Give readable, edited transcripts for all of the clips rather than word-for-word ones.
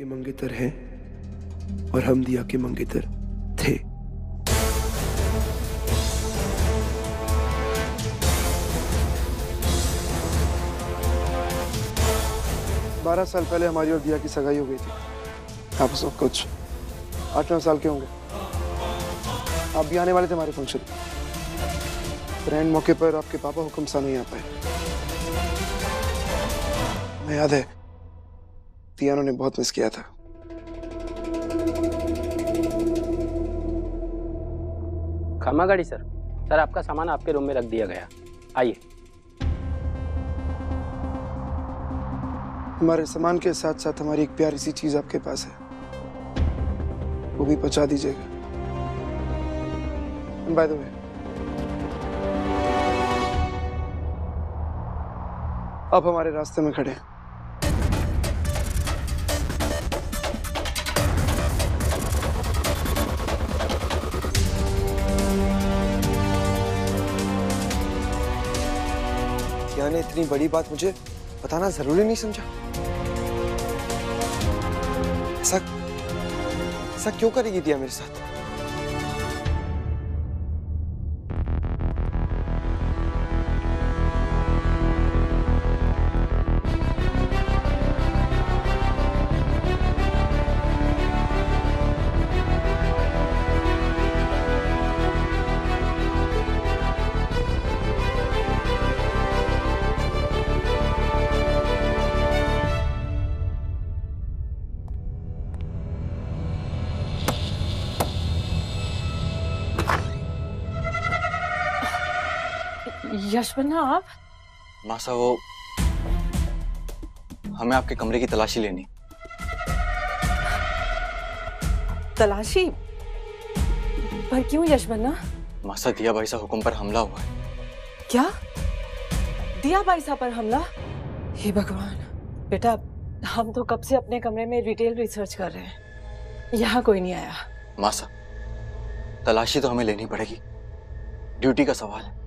के मंगेतर हैं और हम दिया के मंगेतर थे। बारह साल पहले हमारी और दिया की सगाई हो गई थी। आप सब कुछ 8-9 साल के होंगे। आप भी आने वाले थे हमारे फंक्शन। ग्रैंड मौके पर आपके पापा हुक्म सा नहीं आ पाए। मैं याद है दिया ने बहुत मिस किया था। खमा गाड़ी सर। सर आपका सामान आपके रूम में रख दिया गया, आइए। हमारे सामान के साथ साथ हमारी एक प्यारी सी चीज आपके पास है, वो भी पहुंचा दीजिएगा। बाय द वे, आप हमारे रास्ते में खड़े हैं। दिया ने इतनी बड़ी बात मुझे बताना जरूरी नहीं समझा। ऐसा क्यों करेगी दिया मेरे साथ? यशवंत आप? मासा वो हमें आपके कमरे की तलाशी लेनी। तलाशी? पर क्यों यशवंत? मासा दिया भाई साहब हुक्म पर हमला हुआ है। क्या? दिया भाई साहब पर हमला? हे भगवान। बेटा हम तो कब से अपने कमरे में डिटेल रिसर्च कर रहे हैं, यहाँ कोई नहीं आया। मासा तलाशी तो हमें लेनी पड़ेगी, ड्यूटी का सवाल है।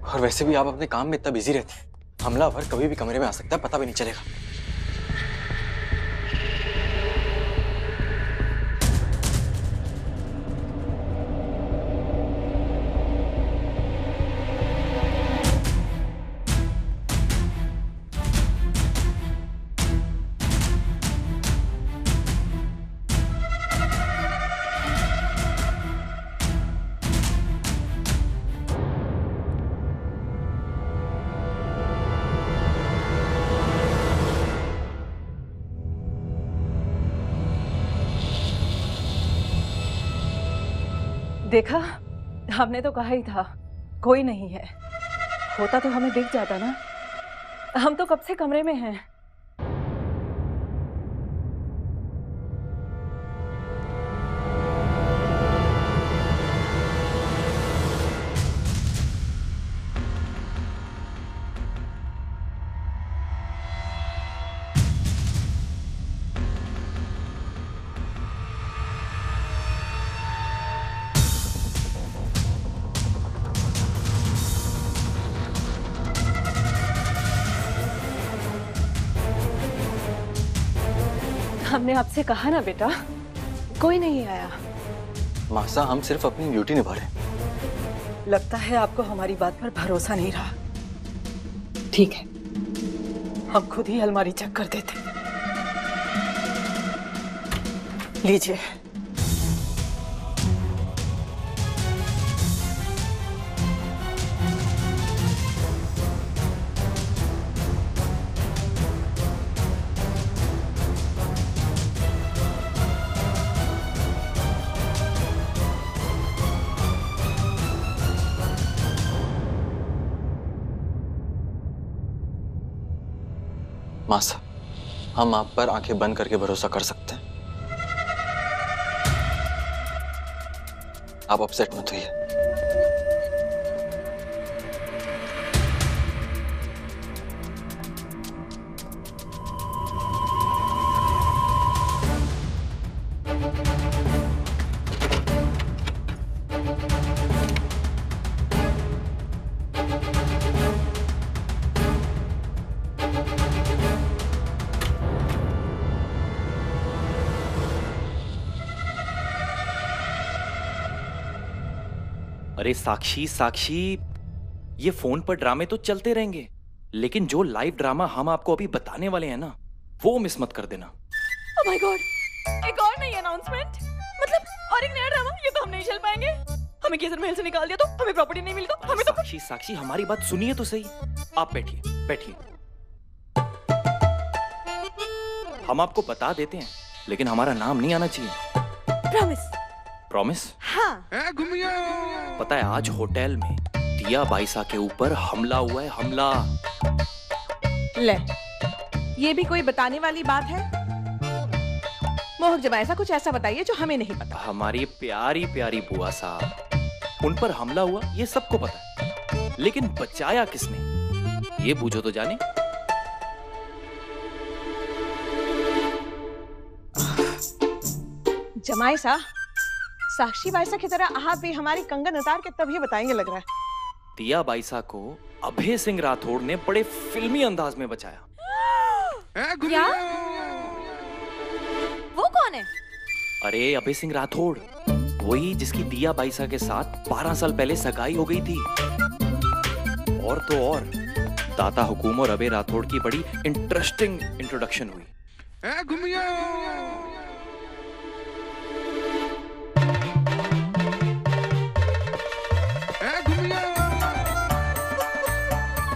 और वैसे भी आप अपने काम में इतना बिजी रहते हैं, हमलावर कभी भी कमरे में आ सकता है, पता भी नहीं चलेगा। देखा, हमने तो कहा ही था कोई नहीं है। होता तो हमें दिख जाता ना, हम तो कब से कमरे में हैं। हमने आपसे कहा ना बेटा, कोई नहीं आया। मासा हम सिर्फ अपनी ड्यूटी निभा रहे हैं। लगता है आपको हमारी बात पर भरोसा नहीं रहा। ठीक है, हम खुद ही अलमारी चेक कर देते। लीजिए। मासा हम आप पर आंखें बंद करके भरोसा कर सकते हैं। आप अपसेट मत होइए। अरे साक्षी साक्षी, ये फोन पर ड्रामे तो चलते रहेंगे, लेकिन जो लाइव ड्रामा हम आपको अभी बताने वाले हैं ना, वो मिस मत कर देना। ओह माय गॉड, एक और नई अनाउंसमेंट, मतलब और एक नया ड्रामा। ये तो हम नहीं चल पाएंगे। हमें केसर महल से निकाल दिया तो हमें प्रॉपर्टी नहीं मिली तो हमें तो साक्षी साक्षी, हमारी बात सुनिए तो सही। आप बैठिए बैठिए, हम आपको बता देते हैं, लेकिन हमारा नाम नहीं आना चाहिए। प्रॉमिस। प्रॉमिस? हाँ। पता है आज होटल में दिया बाइसा के ऊपर हमला हुआ है, हमला। ले, ये भी कोई बताने वाली बात है? मोहक जब ऐसा कुछ ऐसा बताइए जो हमें नहीं पता। हमारी प्यारी प्यारी बुआ साहब, उन पर हमला हुआ ये सबको पता है, लेकिन बचाया किसने ये पूछो तो जाने। जमाई सा, साक्षी बाइसा की तरह आप भी हमारी कंगन उतार के तभी बताएंगे लग रहा है। दिया बाइसा को अभय सिंह राठौड़ ने बड़े फिल्मी अंदाज में बचाया। क्या? वो कौन है? अरे अभय सिंह राठौड़, वही जिसकी दिया बाइसा के साथ 12 साल पहले सगाई हो गई थी। और तो और दाता हुकुम और अभय राठौड़ की बड़ी इंटरेस्टिंग इंट्रोडक्शन हुई।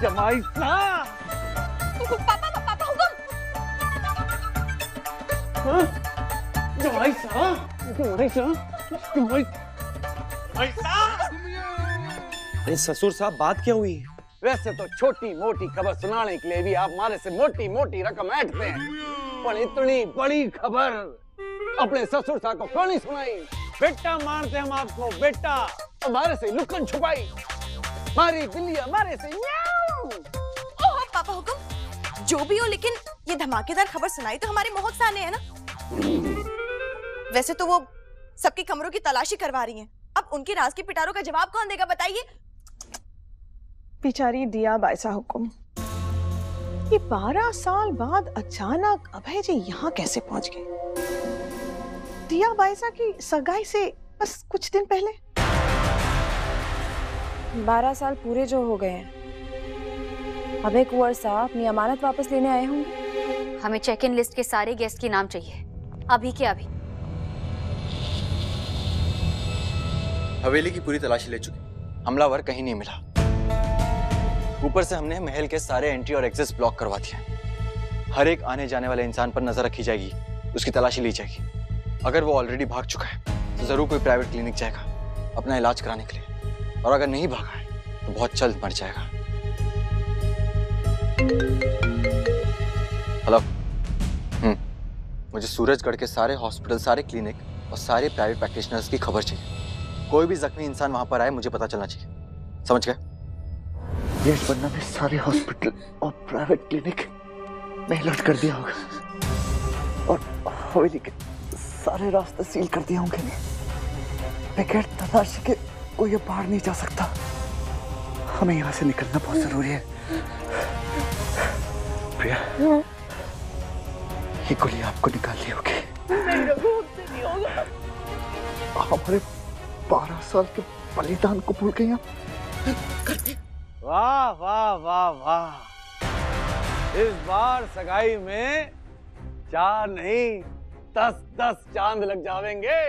जमाई साहब, पापा हुकुम। जमाई साहब, जमाई साहब, जमाई अरे ससुर साहब, बात क्या हुई? वैसे तो छोटी मोटी खबर सुनाने के लिए भी आप हमारे से मोटी मोटी रकम ऐंठते हैं, पर इतनी बड़ी खबर अपने ससुर साहब को क्यों नहीं सुनाई? बेटा मारते हम आपको, बेटा हमारे से लुकन छुपाई, मारी बिल्ली हमारे से म्याऊं। ओह पापा हुकुम, जो भी हो, लेकिन ये धमाकेदार खबर सुनाई तो हमारे मोहक साहब ने है ना। वैसे तो वो सबकी कमरों की तलाशी करवा रही हैं। अब उनके राज की पिटारों का जवाब कौन देगा बताइए? बेचारी दिया बाइसा हुकुम, ये 12 साल बाद अचानक अभय जी यहाँ कैसे पहुंच गए? दिया बाइसा की सगाई से बस कुछ दिन पहले। 12 साल पूरे जो हो गए हैं। अभय कुंवर साहब अपनी अमानत वापस लेने आए होंगे। हमें चेक इन लिस्ट के सारे गेस्ट के नाम चाहिए, अभी के अभी। हवेली की पूरी तलाशी ले चुके, हमलावर कहीं नहीं मिला। ऊपर से हमने महल के सारे एंट्री और एग्जिट ब्लॉक करवा दिए। हर एक आने जाने वाले इंसान पर नजर रखी जाएगी, उसकी तलाशी ली जाएगी। अगर वो ऑलरेडी भाग चुका है तो जरूर कोई प्राइवेट क्लिनिक जाएगा अपना इलाज कराने के लिए, और अगर नहीं भागा है तो बहुत जल्द मर जाएगा। हेलो, मुझे सूरजगढ़ के सारे हॉस्पिटल, सारे क्लिनिक और सारे प्राइवेट प्रैक्टिशनर्स की खबर चाहिए। कोई भी जख्मी इंसान वहां पर आए, मुझे पता चलना चाहिए। समझ गए? यश बन्ना ने सारे हॉस्पिटल और प्राइवेट क्लिनिक में अलर्ट कर दिया होगा, और हवेली के सारे रास्ते सील कर दिए होंगे। बगैर तलाशी के कोई ये बाहर नहीं जा सकता। हमें यहाँ से निकलना बहुत जरूरी है। प्रिया, ये गोली आपको निकालनी होगी। नहीं होगा। हमारे 12 साल के बलिदान को भूल गए आप? वाह वाह वाह वाह, इस बार सगाई में 4 नहीं 10-10 चांद लग जावेंगे।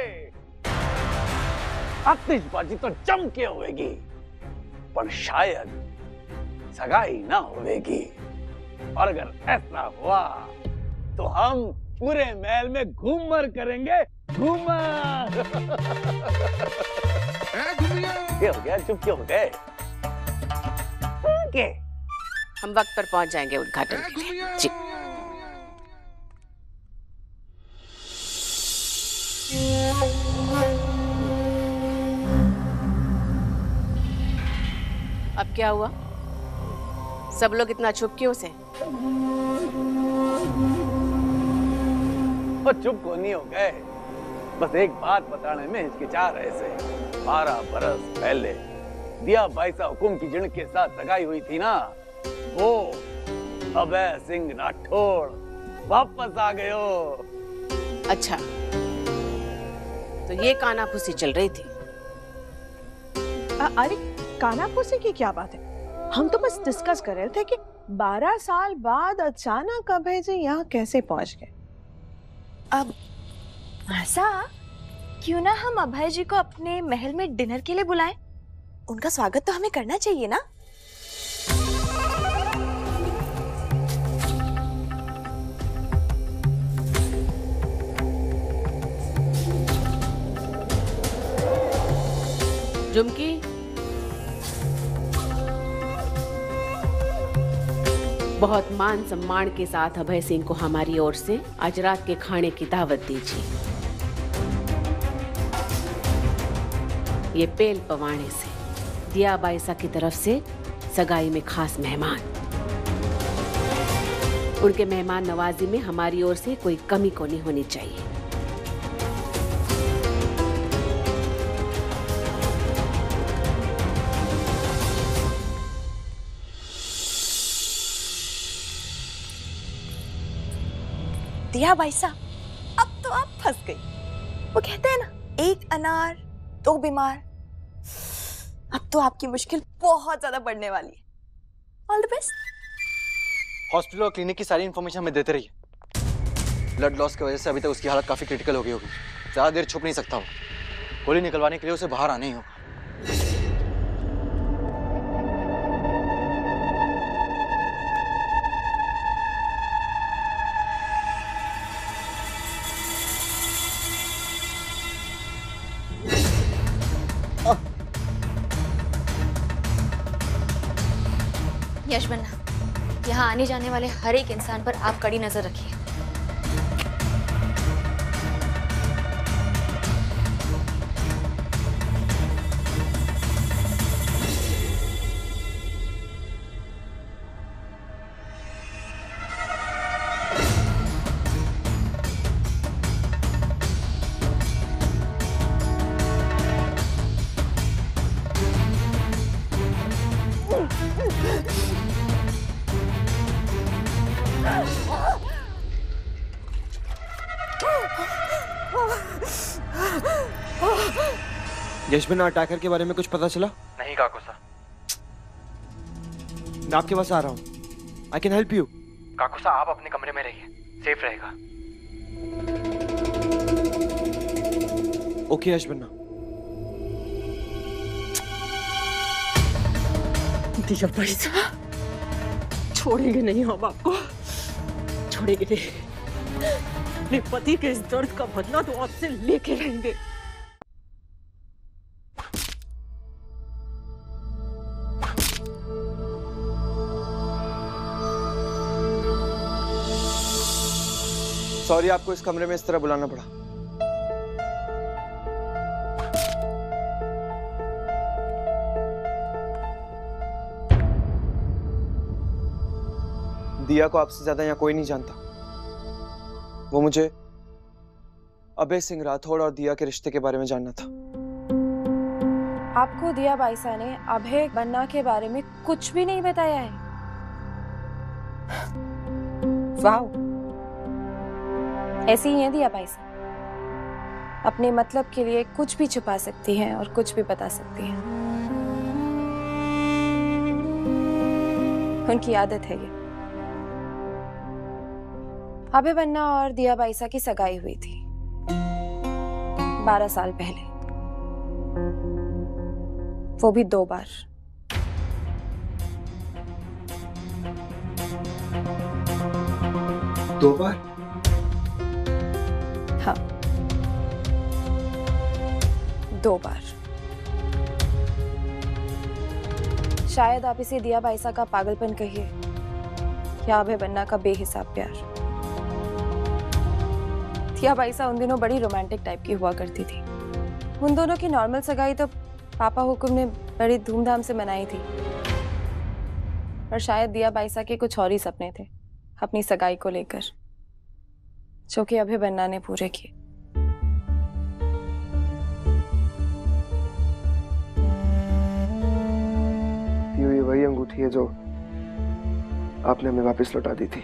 आतिशबाजी तो जम के होगी, पर शायद सगाई ना होगी। और अगर ऐसा हुआ तो हम पूरे महल में घूमर करेंगे, घूमर। क्या हो गया, चुप क्यों हो गए? हम वक्त पर पहुंच जाएंगे उद्घाटन के लिए। जी। अब क्या हुआ? सब लोग इतना चुप क्यों से? वो चुप को नहीं हो गए, बस एक बात बताने में हिचकिचा रहे थे। 12 बरस पहले दिया बाइसा हुकुम की जिन के साथ सगाई हुई थी ना, वो अभय सिंह राठौड़ वापस आ गए हो। अच्छा, तो ये कानाफूसी चल रही थी। अरे कानाफूसी की क्या बात है? हम तो बस डिस्कस कर रहे थे कि 12 साल बाद अचानक अभय जी यहाँ कैसे पहुंच गए। अब ऐसा क्यों ना हम अभय जी को अपने महल में डिनर के लिए बुलाएं? उनका स्वागत तो हमें करना चाहिए ना। झुमकी, बहुत मान सम्मान के साथ अभय सिंह को हमारी ओर से आज रात के खाने की दावत दीजिए। ये पेल पवाने से दिया बाईसा की तरफ से सगाई में खास मेहमान। उनके मेहमान नवाजी में हमारी ओर से कोई कमी को नहीं होनी चाहिए। दिया बाईसा, अब तो आप फंस गई। वो कहते हैं ना, एक अनार दो बीमार। अब तो आपकी मुश्किल बहुत ज्यादा बढ़ने वाली है। All the best. हॉस्पिटल और क्लिनिक की सारी इन्फॉर्मेशन हमें देते रहिए। ब्लड लॉस की वजह से अभी तक उसकी हालत काफी क्रिटिकल हो गई होगी। ज्यादा देर छुप नहीं सकता हूँ। गोली निकलवाने के लिए उसे बाहर आना ही होगा। यशबन्ना, यहाँ आने जाने वाले हर एक इंसान पर आप कड़ी नजर रखिए। यशबन्ना अटैकर के बारे में कुछ पता चला? नहीं काकुसा। मैं आपके पास आ रहा हूँ। I can help you. काकुसा, आप अपने कमरे में रहिए, सेफ रहेगा। ओके यशबन्ना। दिया बाईसा, छोड़ेंगे नहीं हम आपको, छोड़ेंगे नहीं। अपने पति के इस दर्द का बदला तो आपसे लेके रहेंगे। सॉरी, आपको इस कमरे में इस तरह बुलाना पड़ा। दिया को आपसे ज्यादा यहाँ कोई नहीं जानता। वो मुझे अभय सिंह राठौड़ और दिया के रिश्ते के बारे में जानना था। आपको दिया बाईसा ने अभय बन्ना के बारे में कुछ भी नहीं बताया है? वाह, ऐसी ही है दिया बाईसा। अपने मतलब के लिए कुछ भी छुपा सकती हैं और कुछ भी बता सकती हैं। उनकी आदत है ये। अभय बन्ना और दिया बाईसा की सगाई हुई थी 12 साल पहले, वो भी 2 बार। दो बार? हाँ, 2 बार। शायद आप इसे दिया बाईसा का पागलपन कहिए या अभय बन्ना का बेहिसाब प्यार। दिया बाईसा उन दिनों बड़ी रोमांटिक टाइप की हुआ करती थी। उन दोनों की नॉर्मल सगाई तो पापा हुकुम ने बड़ी धूमधाम से मनाई थी, पर शायद दिया बाईसा के कुछ और ही सपने थे अपनी सगाई को लेकर, जो कि अभय बन्ना ने पूरे किए। ये वही अंगूठी है जो आपने हमें वापस लौटा दी थी।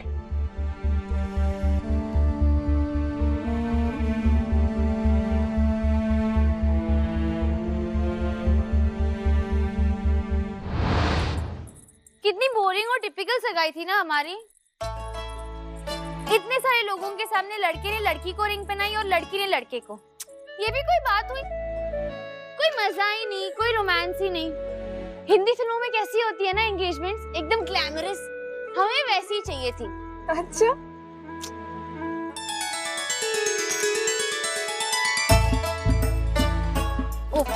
बोरिंग और टिपिकल सगाई थी ना हमारी। इतने सारे लोगों के सामने लड़के ने लड़की को रिंग पहनाई और लड़की ने लड़के को। ये भी कोई बात हुई? कोई मजा ही नहीं, कोई रोमांस ही नहीं। हिंदी फिल्मों में कैसी होती है ना एंगेजमेंट्स, एकदम ग्लैमरस, हमें वैसी ही चाहिए थी। अच्छा, ओह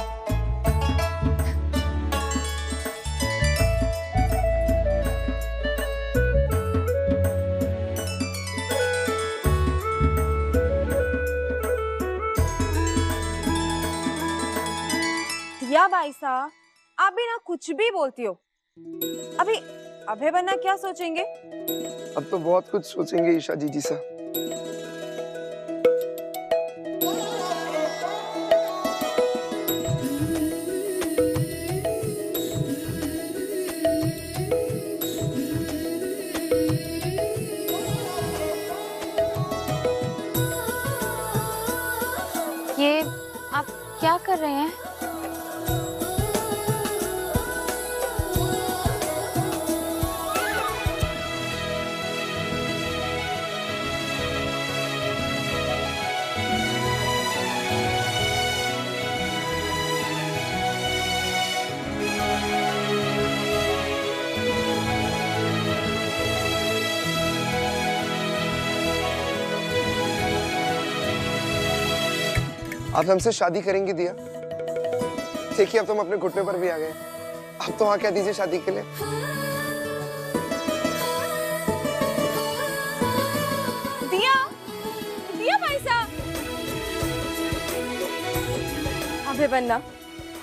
दिया बाईसा, आप भी ना कुछ भी बोलती हो। अभी अभय बन्ना क्या सोचेंगे? अब तो बहुत कुछ सोचेंगे ईशा जी सा। ये आप क्या कर रहे हैं? आप हमसे शादी करेंगी दिया? देखिए अब तुम अपने घुटने पर भी आ गए। अब तो हाँ कह दीजिए शादी के लिए। दिया, दिया बाईसा। अभय बन्ना,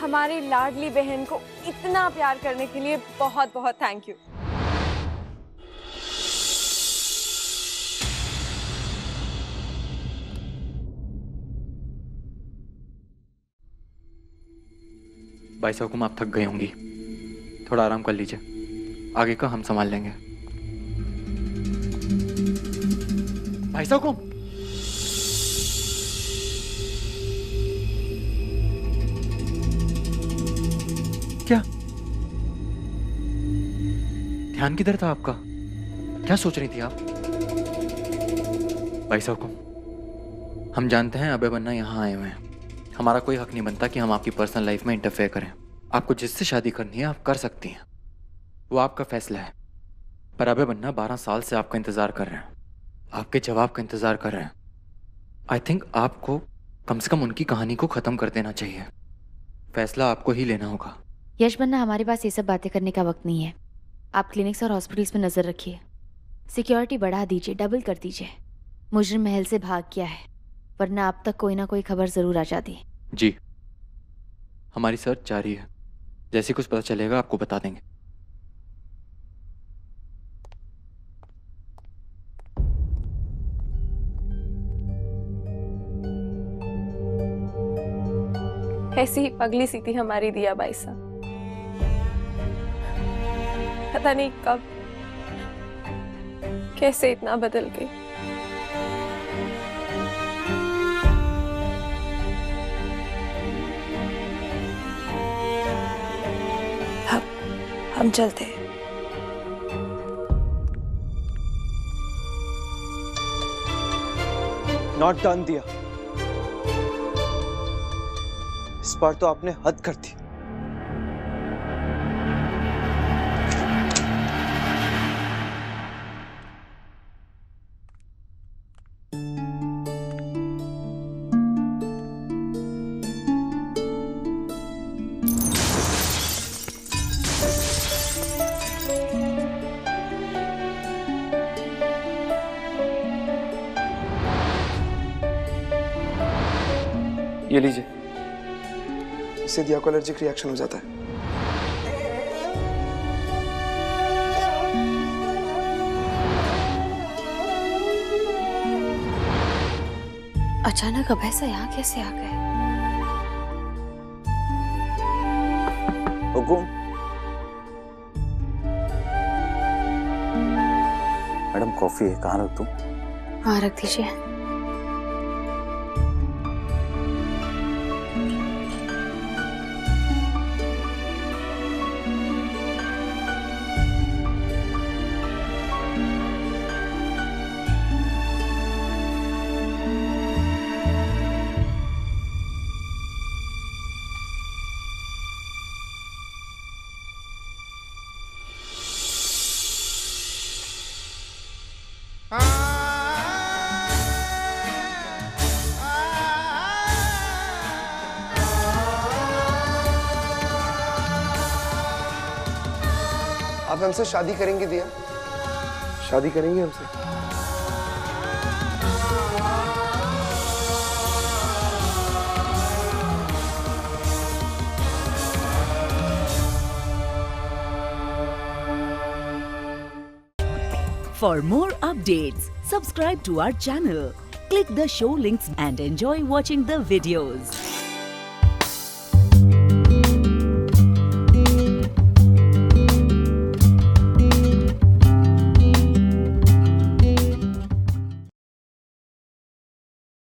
हमारी लाडली बहन को इतना प्यार करने के लिए बहुत बहुत थैंक यू। बाईसा हुकुम, आप थक गई होंगी, थोड़ा आराम कर लीजिए, आगे का हम संभाल लेंगे। बाईसा हुकुम, क्या ध्यान किधर था आपका? क्या सोच रही थी आप? बाईसा हुकुम, हम जानते हैं अभय बन्ना यहाँ आए हुए हैं। हमारा कोई हक नहीं बनता कि हम आपकी पर्सनल लाइफ में इंटरफेयर करें। आपको जिससे शादी करनी है आप कर सकती हैं, वो आपका फैसला है। पर अभय बन्ना 12 साल से आपका इंतजार कर रहे हैं, आपके जवाब का इंतजार कर रहे हैं। आई थिंक आपको कम से कम उनकी कहानी को खत्म कर देना चाहिए। फैसला आपको ही लेना होगा। यश बन्ना, हमारे पास ये सब बातें करने का वक्त नहीं है। आप क्लिनिक्स और हॉस्पिटल्स में नजर रखिए, सिक्योरिटी बढ़ा दीजिए, डबल कर दीजिए। मुजरिम महल से भाग गया है, वरना अब तक कोई ना कोई खबर जरूर आ जाती। जी, हमारी सर्च जारी है, जैसे कुछ पता चलेगा आपको बता देंगे। ऐसी ही पगली सी थी हमारी दिया बाईसा। पता नहीं कब कैसे इतना बदल गई। हम चलते हैं। नॉट डन दिया, इस बार तो आपने हद कर दी। ये लीजिए, इससे दिया को एलर्जिक रिएक्शन हो जाता है। अचानक अभय सा यहाँ कैसे आ गए? हुकुम। मैडम कॉफी है, कहाँ रख दूं? हाँ, रख दीजिए। आप हमसे शादी करेंगे दिया? शादी करेंगे हमसे? For more updates, subscribe to our channel, click the show links and enjoy watching the videos.